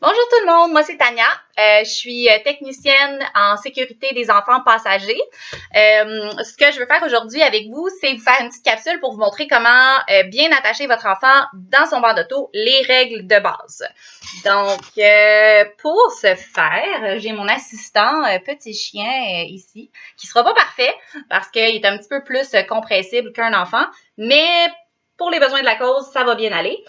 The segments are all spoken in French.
Bonjour tout le monde, moi c'est Tania. Je suis technicienne en sécurité des enfants passagers. Ce que je veux faire aujourd'hui avec vous, c'est vous faire une petite capsule pour vous montrer comment bien attacher votre enfant dans son banc d'auto, les règles de base. Donc, pour ce faire, j'ai mon assistant petit chien ici, qui sera pas parfait parce qu'il est un petit peu plus compressible qu'un enfant, mais pour les besoins de la cause, ça va bien aller.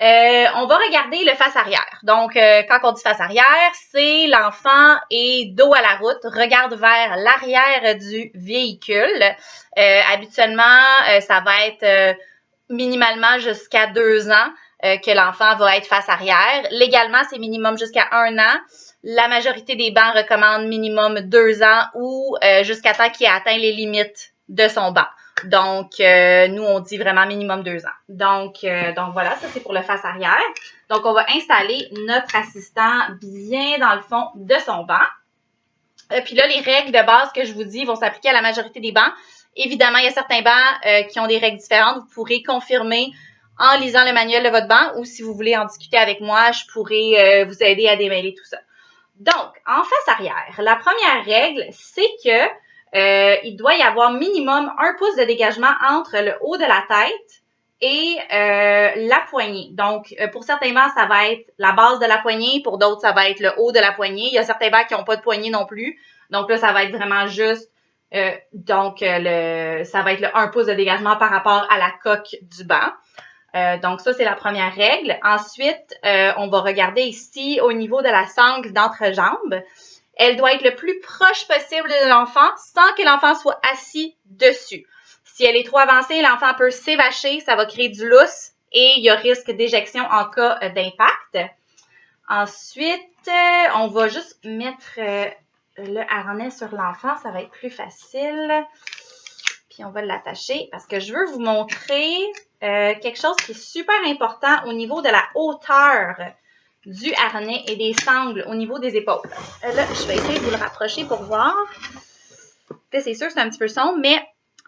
On va regarder le face-arrière. Donc, quand on dit face-arrière, c'est l'enfant est dos à la route, regarde vers l'arrière du véhicule. Habituellement, ça va être minimalement jusqu'à 2 ans que l'enfant va être face-arrière. Légalement, c'est minimum jusqu'à 1 an. La majorité des bancs recommandent minimum 2 ans ou jusqu'à temps qu'il ait atteint les limites de son banc. Donc, nous, on dit vraiment minimum 2 ans. Donc voilà, ça, c'est pour le face-arrière. Donc, on va installer notre assistant bien dans le fond de son banc. Puis là, les règles de base que je vous dis vont s'appliquer à la majorité des bancs. Évidemment, il y a certains bancs qui ont des règles différentes. Vous pourrez confirmer en lisant le manuel de votre banc ou si vous voulez en discuter avec moi, je pourrais vous aider à démêler tout ça. Donc, en face-arrière, la première règle, c'est que il doit y avoir minimum 1 pouce de dégagement entre le haut de la tête et la poignée. Donc, pour certains bancs, ça va être la base de la poignée. Pour d'autres, ça va être le haut de la poignée. Il y a certains bancs qui n'ont pas de poignée non plus. Donc là, ça va être vraiment juste, ça va être le 1 pouce de dégagement par rapport à la coque du banc. Donc ça, c'est la première règle. Ensuite, on va regarder ici au niveau de la sangle d'entrejambe. Elle doit être le plus proche possible de l'enfant sans que l'enfant soit assis dessus. Si elle est trop avancée, l'enfant peut s'évacher, ça va créer du lousse et il y a risque d'éjection en cas d'impact. Ensuite, on va juste mettre le harnais sur l'enfant, ça va être plus facile. Puis on va l'attacher parce que je veux vous montrer quelque chose qui est super important au niveau de la hauteur du harnais et des sangles au niveau des épaules. Là, je vais essayer de vous le rapprocher pour voir. Là, c'est sûr que c'est un petit peu sombre, mais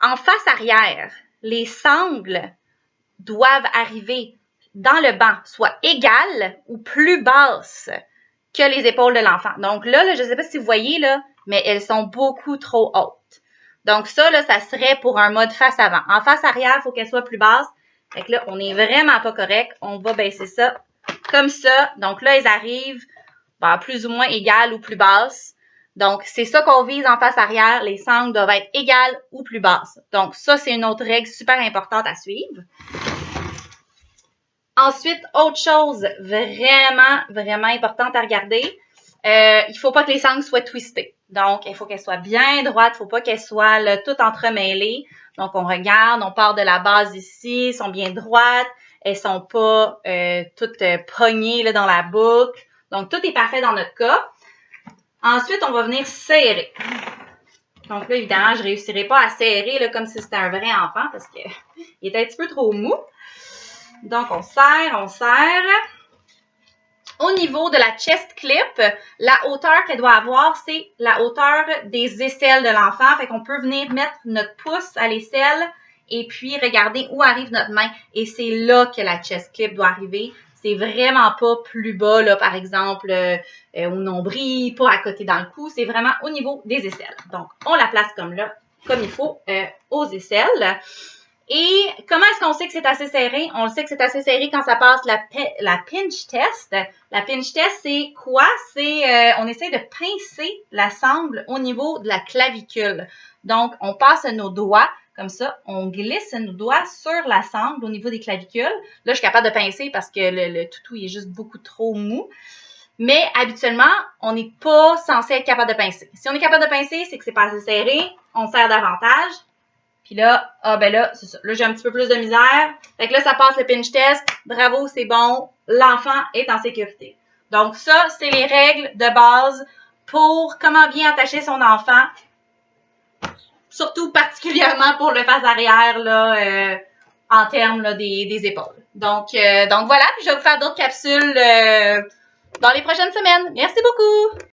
en face arrière, les sangles doivent arriver dans le banc, soit égales ou plus basses que les épaules de l'enfant. Donc là, je ne sais pas si vous voyez, là, mais elles sont beaucoup trop hautes. Donc ça, là, ça serait pour un mode face avant. En face arrière, il faut qu'elle soit plus basse. Fait que là, on n'est vraiment pas correct. On va baisser ça comme ça. Donc là, elles arrivent plus ou moins égales ou plus basses. Donc, c'est ça qu'on vise en face arrière. Les sangles doivent être égales ou plus basses. Donc, ça, c'est une autre règle super importante à suivre. Ensuite, autre chose vraiment, vraiment importante à regarder. Il ne faut pas que les sangles soient twistées. Donc, il faut qu'elles soient bien droites. Il ne faut pas qu'elles soient là, toutes entremêlées. Donc, on regarde, on part de la base ici. Elles sont bien droites. Elles ne sont pas toutes pognées là, dans la boucle. Donc, tout est parfait dans notre cas. Ensuite, on va venir serrer. Donc là, évidemment, je ne réussirai pas à serrer là, comme si c'était un vrai enfant parce qu'il est un petit peu trop mou. Donc, on serre, on serre. Au niveau de la chest clip, la hauteur qu'elle doit avoir, c'est la hauteur des aisselles de l'enfant. Fait qu'on peut venir mettre notre pouce à l'aisselle et puis regarder où arrive notre main. Et c'est là que la chest clip doit arriver. C'est vraiment pas plus bas, là, par exemple, au nombril, pas à côté dans le cou. C'est vraiment au niveau des aisselles. Donc, on la place comme là, comme il faut, aux aisselles. Et comment est-ce qu'on sait que c'est assez serré? On le sait que c'est assez serré quand ça passe la pinch test. La pinch test, c'est quoi? C'est on essaie de pincer la sangle au niveau de la clavicule. Donc, on passe nos doigts comme ça, on glisse nos doigts sur la sangle au niveau des clavicules. Là, je suis capable de pincer parce que le toutou est juste beaucoup trop mou. Mais habituellement, on n'est pas censé être capable de pincer. Si on est capable de pincer, c'est que c'est pas assez serré. On serre davantage. Puis là, c'est ça. Là, j'ai un petit peu plus de misère. Fait que là, ça passe le pinch test. Bravo, c'est bon. L'enfant est en sécurité. Donc, ça, c'est les règles de base pour comment bien attacher son enfant. Surtout particulièrement pour le face arrière, là, en termes là, des épaules. Donc voilà. Puis je vais vous faire d'autres capsules dans les prochaines semaines. Merci beaucoup!